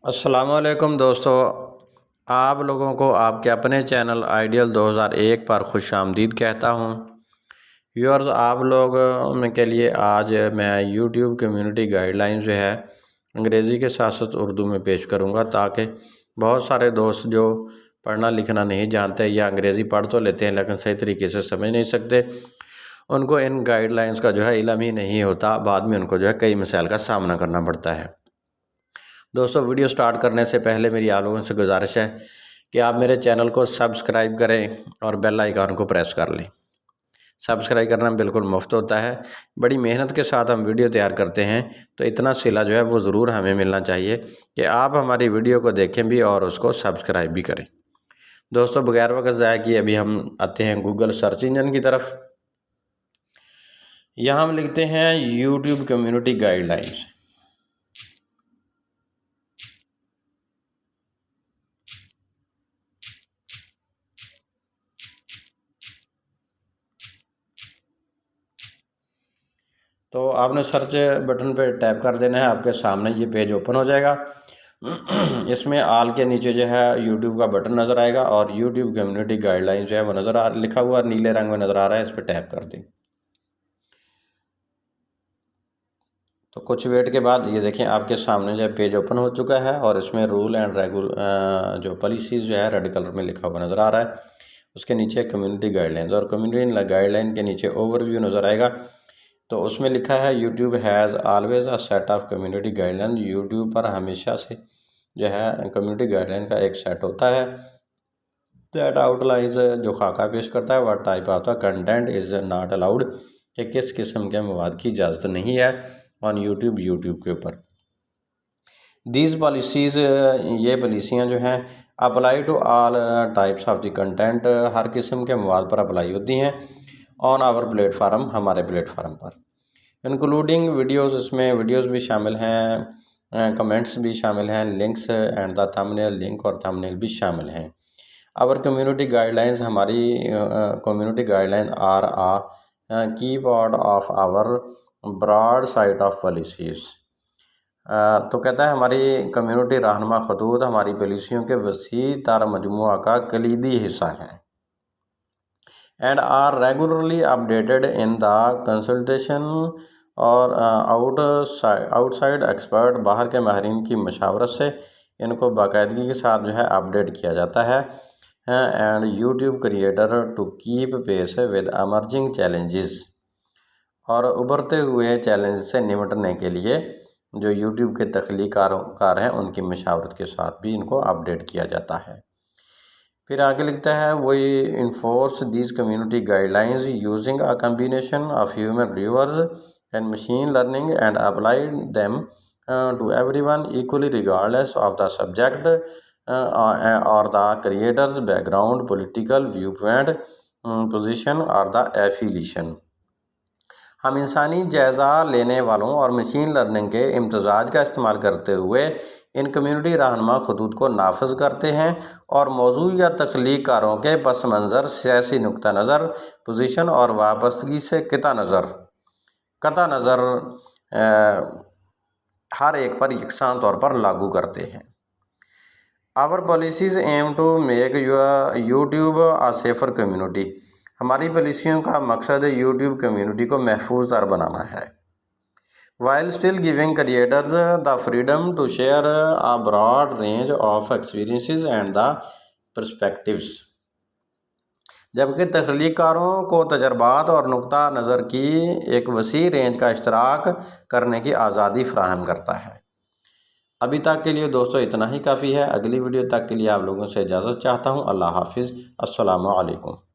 السلام علیکم دوستو، آپ لوگوں کو آپ کے اپنے چینل آئیڈیل 2001 پر خوش آمدید کہتا ہوں۔ ویورز، آپ لوگ کے لیے آج میں یوٹیوب کمیونٹی گائیڈ لائن جو ہے انگریزی کے ساتھ ساتھ اردو میں پیش کروں گا، تاکہ بہت سارے دوست جو پڑھنا لکھنا نہیں جانتے یا انگریزی پڑھ تو لیتے ہیں لیکن صحیح طریقے سے سمجھ نہیں سکتے، ان کو ان گائیڈ لائنز کا جو ہے علم ہی نہیں ہوتا، بعد میں ان کو جو ہے کئی مسائل کا سامنا کرنا پڑتا ہے۔ دوستو، ویڈیو سٹارٹ کرنے سے پہلے میری آپ لوگوں سے گزارش ہے کہ آپ میرے چینل کو سبسکرائب کریں اور بیل آئیکن کو پریس کر لیں۔ سبسکرائب کرنا بالکل مفت ہوتا ہے، بڑی محنت کے ساتھ ہم ویڈیو تیار کرتے ہیں، تو اتنا صلہ جو ہے وہ ضرور ہمیں ملنا چاہیے کہ آپ ہماری ویڈیو کو دیکھیں بھی اور اس کو سبسکرائب بھی کریں۔ دوستو، بغیر وقت ضائع کیے ابھی ہم آتے ہیں گوگل سرچ انجن کی طرف۔ یہاں ہم لکھتے ہیں یوٹیوب کمیونٹی گائیڈ لائنز۔ تو آپ نے سرچ بٹن پہ ٹیپ کر دینا ہے، آپ کے سامنے یہ پیج اوپن ہو جائے گا۔ اس میں آل کے نیچے جو ہے یوٹیوب کا بٹن نظر آئے گا اور یوٹیوب کمیونٹی گائیڈ لائن جو ہے وہ لکھا ہوا نیلے رنگ میں نظر آ رہا ہے، اس پہ ٹیپ کر دیں۔ تو کچھ ویٹ کے بعد یہ دیکھیں آپ کے سامنے جو ہے پیج اوپن ہو چکا ہے اور اس میں رول اینڈ جو پالیسیز جو ہے ریڈ کلر میں لکھا ہوا نظر آ رہا ہے۔ اس کے نیچے کمیونٹی گائیڈ لائنز اور کمیونٹی گائیڈ لائن کے نیچے اوور ویو نظر آئے گا۔ تو اس میں لکھا ہے YouTube has always a set of community guideline. YouTube پر ہمیشہ سے جو ہے کمیونٹی گائیڈ لائن کا ایک سیٹ ہوتا ہے۔ دیٹ آؤٹ لائنز جو خاکہ پیش کرتا ہے، what type of the content is not allowed, کہ کس قسم کے مواد کی اجازت نہیں ہے آن یوٹیوب کے اوپر۔ دیز پالیسیز، یہ پالیسیاں جو ہیں apply to all types of the content, ہر قسم کے مواد پر اپلائی ہوتی ہیں آن آور پلیٹ فارم، ہمارے پلیٹ فارم پر، انکلوڈنگ ویڈیوز، اس میں ویڈیوز بھی شامل ہیں، کمنٹس بھی شامل ہیں، links and the thumbnail, link اور تھمبنیل بھی شامل ہیں۔ اور کمیونٹی گائیڈ لائنز، ہماری community guideline are key part of our broad set of policies. تو کہتا ہے ہماری کمیونٹی رہنما خطوط ہماری پالیسیوں کے وسیع تر مجموعہ کا کلیدی حصہ ہیں، and are regularly updated in the consultation اور آؤٹ سائڈ ایکسپرٹ، باہر کے ماہرین کی مشاورت سے ان کو باقاعدگی کے ساتھ جو ہے اپڈیٹ کیا جاتا ہے، and YouTube creator to keep pace with emerging challenges, اور ابھرتے ہوئے چیلنج سے نمٹنے کے لیے جو یوٹیوب کے تخلیق کار ہیں ان کی مشاورت کے ساتھ بھی ان کو اپڈیٹ کیا جاتا ہے۔ پھر آگے لکھتا ہے we enforce these community guidelines using a combination of human reviewers and machine learning and apply them to everyone equally regardless of the subject اور the creators background, political viewpoint, position اور the affiliation. ہم انسانی جائزہ لینے والوں اور machine learning کے امتزاج کا استعمال کرتے ہوئے ان کمیونٹی رہنما خطوط کو نافذ کرتے ہیں اور موضوع یا تخلیق کاروں کے پس منظر، سیاسی نقطہ نظر، پوزیشن اور وابستگی سے قطع نظر ہر ایک پر یکساں طور پر لاگو کرتے ہیں۔ Our policies aim to make YouTube a safer community, ہماری پالیسیوں کا مقصد یوٹیوب کمیونٹی کو محفوظ تر بنانا ہے، while still giving creators the freedom to share a broad range of experiences and the perspectives، جبکہ تخلیق کاروں کو تجربات اور نقطہ نظر کی ایک وسیع رینج کا اشتراک کرنے کی آزادی فراہم کرتا ہے۔ ابھی تک کے لیے دوستو اتنا ہی کافی ہے، اگلی ویڈیو تک کے لیے آپ لوگوں سے اجازت چاہتا ہوں۔ اللہ حافظ، السلام علیکم۔